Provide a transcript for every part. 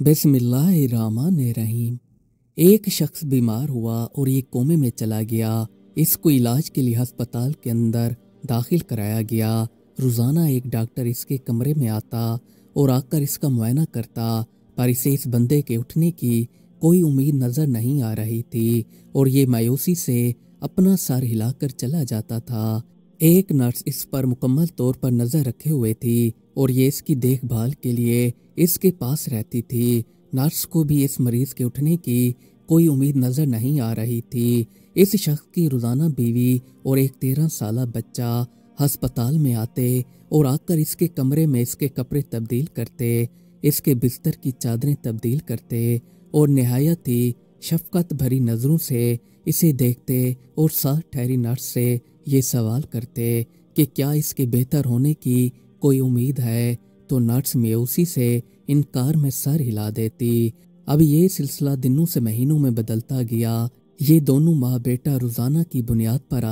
बिस्मिल्लाहिर्रहमानिर्रहीम। एक शख्स बीमार हुआ और ये कोमे में चला गया। इसको इलाज के लिए अस्पताल के अंदर दाखिल कराया गया। रोज़ाना एक डॉक्टर इसके कमरे में आता और आकर इसका मुआयना करता, पर इसे इस बंदे के उठने की कोई उम्मीद नज़र नहीं आ रही थी और ये मायूसी से अपना सर हिलाकर चला जाता था। एक नर्स इस पर मुकम्मल तौर पर नज़र रखे हुए थी और ये इसकी देखभाल के लिए इसके पास रहती थी। नर्स को भी इस मरीज के उठने की कोई उम्मीद नज़र नहीं आ रही थी। इस शख्स की रोज़ाना बीवी और एक 13 साला बच्चा अस्पताल में आते और आकर इसके कमरे में इसके कपड़े तब्दील करते, इसके बिस्तर की चादरें तब्दील करते और नहायत ही शफकत भरी नज़रों से इसे देखते और साथ ठहरी नर्स से ये सवाल करते कि क्या इसके बेहतर होने की कोई उम्मीद है, तो नर्स मायूसी से इनकार में सर हिला देती। अब ये सिलसिला दिनों से महीनों में बदलता गया। ये दोनों माँ बेटा रोज़ाना की बुनियाद पर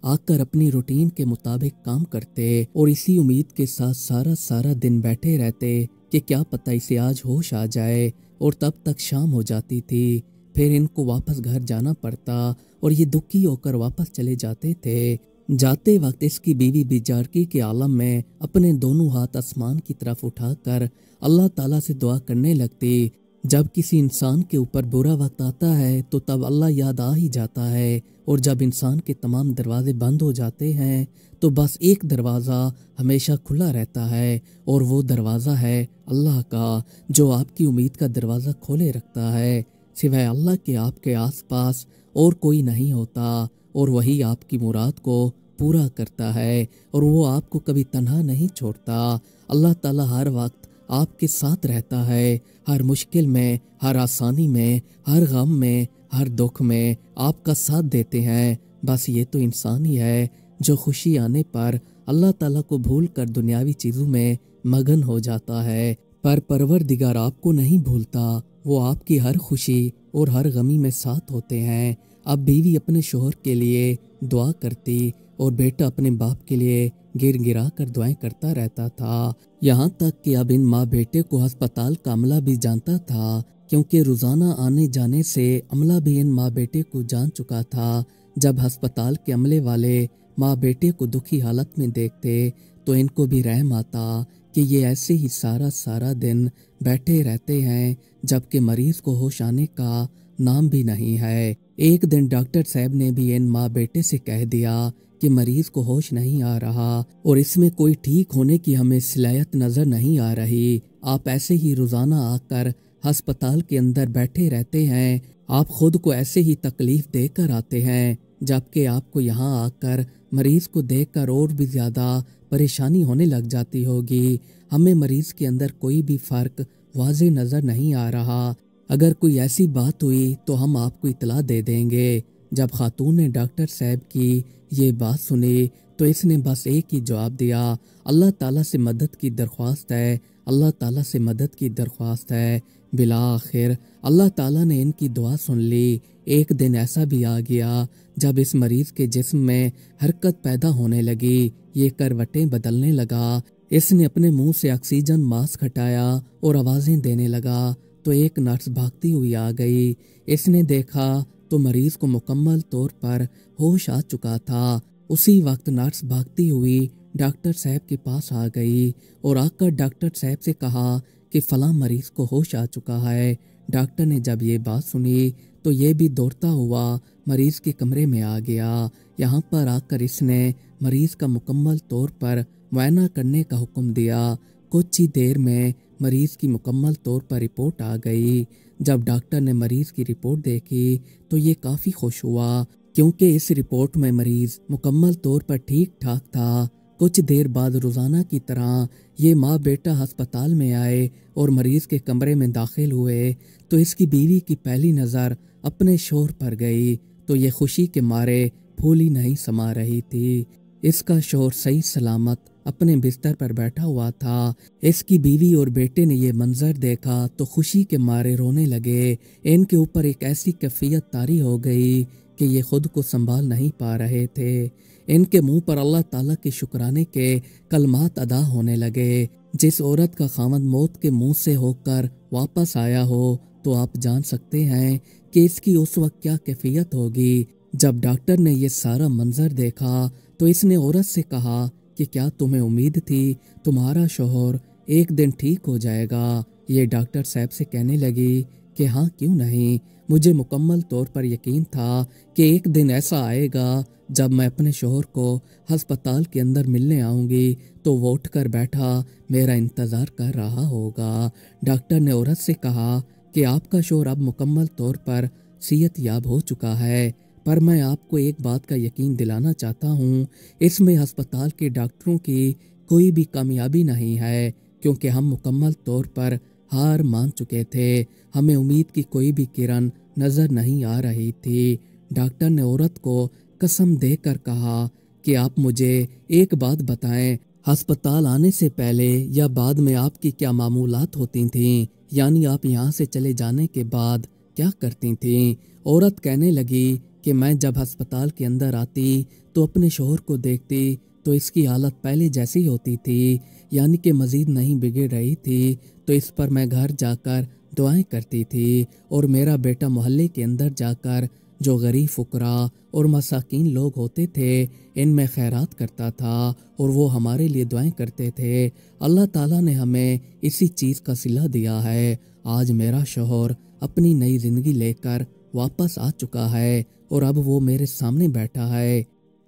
आकर अपनी रूटीन के मुताबिक काम करते और इसी उम्मीद के साथ सारा सारा दिन बैठे रहते कि क्या पता इसे आज होश आ जाए, और तब तक शाम हो जाती थी। फिर इनको वापस घर जाना पड़ता और ये दुखी होकर वापस चले जाते थे। जाते वक्त इसकी बीवी बेजारगी के आलम में अपने दोनों हाथ आसमान की तरफ उठाकर अल्लाह ताला से दुआ करने लगती। जब किसी इंसान के ऊपर बुरा वक्त आता है तो तब अल्लाह याद आ ही जाता है, और जब इंसान के तमाम दरवाजे बंद हो जाते हैं तो बस एक दरवाज़ा हमेशा खुला रहता है, और वो दरवाज़ा है अल्लाह का, जो आपकी उम्मीद का दरवाज़ा खोले रखता है। सिवाय अल्लाह के आपके आसपास और कोई नहीं होता, और वही आपकी मुराद को पूरा करता है, और वो आपको कभी तन्हा नहीं छोड़ता। अल्लाह ताला हर वक्त आपके साथ रहता है, हर मुश्किल में, हर आसानी में, हर गम में, हर दुख में आपका साथ देते हैं। बस ये तो इंसान ही है जो खुशी आने पर अल्लाह ताला को भूल कर दुनियावी चीज़ों में मगन हो जाता है, पर परवरदिगार आपको नहीं भूलता। वो आपकी हर खुशी और हर गमी में साथ होते हैं। अब बीवी अपने शोहर के लिए दुआ करती और बेटा अपने बाप के लिए गिर गिरा कर दुआएं करता रहता था। यहाँ तक कि अब इन माँ बेटे को अस्पताल का अमला भी जानता था, क्योंकि रोज़ाना आने जाने से अमला भी इन माँ बेटे को जान चुका था। जब अस्पताल के अमले वाले माँ बेटे को दुखी हालत में देखते तो इनको भी रहम आता कि ये ऐसे ही सारा सारा दिन बैठे रहते हैं, जबकि मरीज को होश आने का नाम भी नहीं है। एक दिन डॉक्टर साहब ने भी इन माँ बेटे से कह दिया कि मरीज को होश नहीं आ रहा और इसमें कोई ठीक होने की हमें सलाहियत नज़र नहीं आ रही। आप ऐसे ही रोज़ाना आकर अस्पताल के अंदर बैठे रहते हैं, आप खुद को ऐसे ही तकलीफ देकर आते हैं, जबकि आपको यहाँ आकर मरीज को देखकर और भी ज़्यादा परेशानी होने लग जाती होगी। हमें मरीज के अंदर कोई भी फ़र्क वाज़ेह नज़र नहीं आ रहा। अगर कोई ऐसी बात हुई तो हम आपको इतला दे देंगे। जब खातून ने डॉक्टर साहब की ये बात सुनी तो इसने बस एक ही जवाब दिया, अल्लाह ताला से मदद की दरख्वास्त है, अल्लाह ताला से मदद की दरख्वास्त है। बिला आखिर अल्लाह ताला ने इनकी दुआ सुन ली। एक दिन ऐसा भी आ गया जब इस मरीज के जिस्म में हरकत पैदा होने लगी, ये करवटें बदलने लगा। इसने अपने मुंह से ऑक्सीजन मास्क हटाया और आवाज़ें देने लगा तो एक नर्स भागती हुई आ गई। इसने देखा तो मरीज को मुकम्मल तौर पर होश आ चुका था। उसी वक्त नर्स भागती हुई डॉक्टर साहब के पास आ गई और आकर डॉक्टर साहब से कहा कि फलां मरीज को होश आ चुका है। डॉक्टर ने जब ये बात सुनी तो ये भी दौड़ता हुआ मरीज के कमरे में आ गया। यहाँ पर आकर इसने मरीज का मुकम्मल तौर पर मुआयना करने का हुक्म दिया। कुछ ही देर में मरीज की मुकम्मल तौर पर रिपोर्ट आ गई। जब डॉक्टर ने मरीज की रिपोर्ट देखी तो ये काफ़ी खुश हुआ, क्योंकि इस रिपोर्ट में मरीज मुकम्मल तौर पर ठीक ठाक था। कुछ देर बाद रोज़ाना की तरह ये माँ बेटा अस्पताल में आए और मरीज के कमरे में दाखिल हुए तो इसकी बीवी की पहली नज़र अपने शोहर पर गई तो ये खुशी के मारे फूली नहीं समा रही थी। इसका शोहर सही सलामत अपने बिस्तर पर बैठा हुआ था। इसकी बीवी और बेटे ने ये मंजर देखा तो खुशी के मारे रोने लगे। इनके ऊपर एक ऐसी कैफियत तारी हो गई कि ये खुद को संभाल नहीं पा रहे थे। इनके मुंह पर अल्लाह ताला के शुक्राने के कलमात अदा होने लगे। जिस औरत का खामद मौत के मुंह से होकर वापस आया हो तो आप जान सकते हैं कि इसकी उस वक्त क्या कैफियत होगी। जब डॉक्टर ने ये सारा मंजर देखा तो इसने औरत से कहा कि क्या तुम्हें उम्मीद थी तुम्हारा शौहर एक दिन ठीक हो जाएगा। ये डॉक्टर साहब से कहने लगी कि हाँ क्यों नहीं, मुझे मुकम्मल तौर पर यकीन था कि एक दिन ऐसा आएगा जब मैं अपने शौहर को हस्पताल के अंदर मिलने आऊंगी तो वो उठ कर बैठा मेरा इंतज़ार कर रहा होगा। डॉक्टर ने औरत से कहा कि आपका शौहर अब मुकम्मल तौर पर सेहत याब हो चुका है, पर मैं आपको एक बात का यकीन दिलाना चाहता हूँ, इसमें अस्पताल के डॉक्टरों की कोई भी कामयाबी नहीं है, क्योंकि हम मुकम्मल तौर पर हार मान चुके थे। हमें उम्मीद की कोई भी किरण नजर नहीं आ रही थी। डॉक्टर ने औरत को कसम देकर कहा कि आप मुझे एक बात बताएं, अस्पताल आने से पहले या बाद में आपकी क्या मामूलात होती थीं, यानी आप यहाँ से चले जाने के बाद क्या करती थीं। औरत कहने लगी कि मैं जब अस्पताल के अंदर आती तो अपने शौहर को देखती तो इसकी हालत पहले जैसी होती थी, यानी कि मजीद नहीं बिगड़ रही थी, तो इस पर मैं घर जाकर दुआएं करती थी और मेरा बेटा मोहल्ले के अंदर जाकर जो गरीब फुकरा और मसाकीन लोग होते थे इनमें खैरात करता था और वो हमारे लिए दुआएं करते थे। अल्लाह ताला ने हमें इसी चीज़ का सिला दिया है। आज मेरा शौहर अपनी नई ज़िंदगी लेकर वापस आ चुका है और अब वो मेरे सामने बैठा है।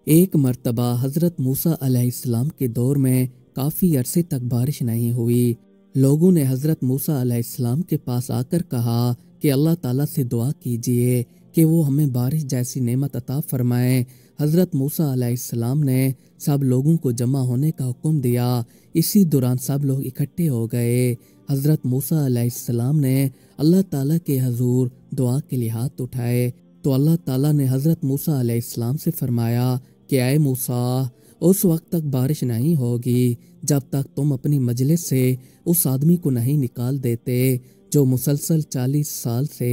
एक मर्तबा हज़रत मूसा अलैहिस्सलाम के दौर में काफ़ी अरसे तक बारिश नहीं हुई। लोगों ने हज़रत मूसा अलैहिस्सलाम के पास आकर कहा कि अल्लाह ताला से दुआ कीजिए कि वो हमें बारिश जैसी नेमत अता फरमाए। हज़रत मूसा अलैहिस्सलाम ने सब लोगों को जमा होने का हुक्म दिया। इसी दौरान सब लोग इकट्ठे हो गए। हज़रत मूसा अलैहिस्सलाम ने अल्लाह ताला के हजूर दुआ के लिए हाथ उठाए तो अल्लाह ताला ने हज़रत मूसा अलैहिस्सलाम से फरमाया कि ऐ मूसा, उस वक्त तक बारिश नहीं होगी जब तक तुम अपनी मजलिस से उस आदमी को नहीं निकाल देते जो मुसलसल 40 साल से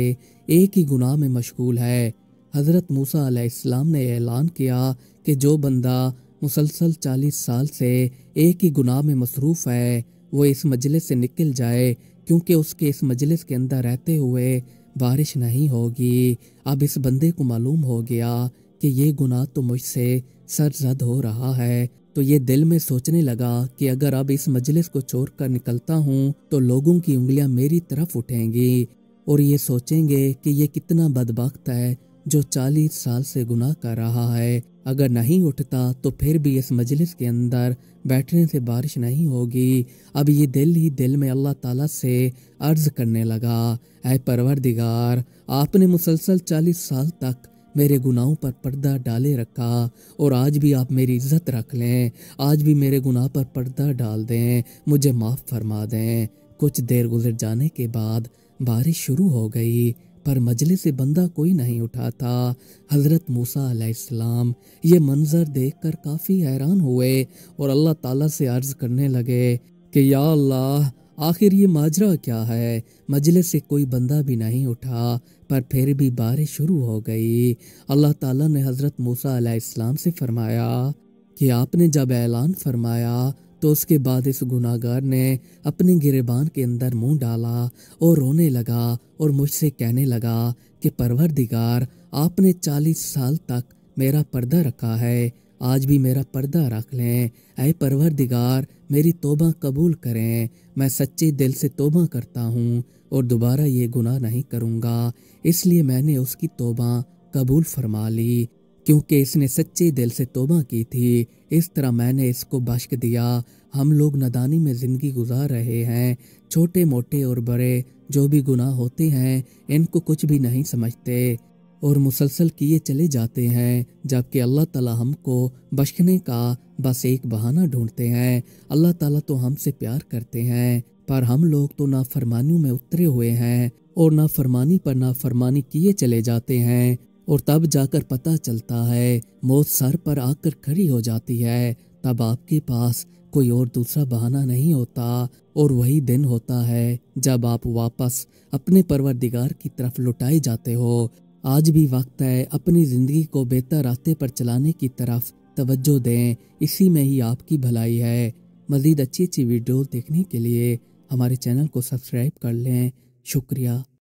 एक ही गुनाह में मशगूल है। हज़रत मूसा अलैहिस्सलाम ने ऐलान किया कि जो बंदा मुसलसल 40 साल से एक ही गुनाह में मसरूफ़ है वो इस मजलिस से निकल जाए, क्योंकि उसके इस मजलिस के अंदर रहते हुए बारिश नहीं होगी। अब इस बंदे को मालूम हो गया कि ये गुनाह तो मुझसे सरजद हो रहा है, तो ये दिल में सोचने लगा कि अगर अब इस मजलिस को छोड़कर निकलता हूँ तो लोगों की उंगलियां मेरी तरफ उठेंगी और ये सोचेंगे कि ये कितना बदबख्त है जो 40 साल से गुनाह कर रहा है। अगर नहीं उठता तो फिर भी इस मजलिस के अंदर बैठने से बारिश नहीं होगी। अब ये दिल ही दिल में अल्लाह ताला से अर्ज करने लगा, ऐ परवरदिगार, आपने मुसलसल 40 साल तक मेरे गुनाहों पर पर्दा डाले रखा और आज भी आप मेरी इज्जत रख लें, आज भी मेरे गुनाह पर पर्दा डाल दें, मुझे माफ़ फरमा दें। कुछ देर गुजर जाने के बाद बारिश शुरू हो गई, पर मजलिस से बंदा कोई नहीं उठा था। हज़रत मूसा अलैहिस्सलाम ये मंजर देखकर काफ़ी हैरान हुए और अल्लाह ताला से अर्ज़ करने लगे कि या अल्लाह, आखिर ये माजरा क्या है। मजलिस से कोई बंदा भी नहीं उठा, पर फिर भी बारिश शुरू हो गई। अल्लाह ताला ने हज़रत मूसा अलैहिस्सलाम से फरमाया कि आपने जब ऐलान फरमाया तो उसके बाद इस गुनाहगार ने अपने गिरेबान के अंदर मुंह डाला और रोने लगा और मुझसे कहने लगा कि परवरदिगार, आपने 40 साल तक मेरा पर्दा रखा है, आज भी मेरा पर्दा रख लें। ऐ परवरदिगार, मेरी तौबा कबूल करें, मैं सच्चे दिल से तौबा करता हूँ और दोबारा ये गुनाह नहीं करूँगा। इसलिए मैंने उसकी तौबा कबूल फरमा ली, क्योंकि इसने सच्चे दिल से तौबा की थी। इस तरह मैंने इसको बख्श दिया। हम लोग नादानी में ज़िंदगी गुजार रहे हैं, छोटे मोटे और बड़े जो भी गुनाह होते हैं इनको कुछ भी नहीं समझते और मुसलसल किए चले जाते हैं, जबकि अल्लाह ताला हमको बख्शने का बस एक बहाना ढूंढते हैं। अल्लाह ताला तो हमसे प्यार करते हैं, पर हम लोग तो नाफरमानियों में उतरे हुए हैं और नाफरमानी पर नाफरमानी किए चले जाते हैं और तब जाकर पता चलता है मौत सर पर आकर खड़ी हो जाती है। तब आपके पास कोई और दूसरा बहाना नहीं होता और वही दिन होता है जब आप वापस अपने परवरदिगार की तरफ लौटाए जाते हो। आज भी वक्त है अपनी ज़िंदगी को बेहतर रास्ते पर चलाने की तरफ तवज्जो दें, इसी में ही आपकी भलाई है। مزید اچھی اچھی ویڈیوز دیکھنے کے لیے ہمارے چینل کو سبسکرائب کر لیں۔ شکریہ۔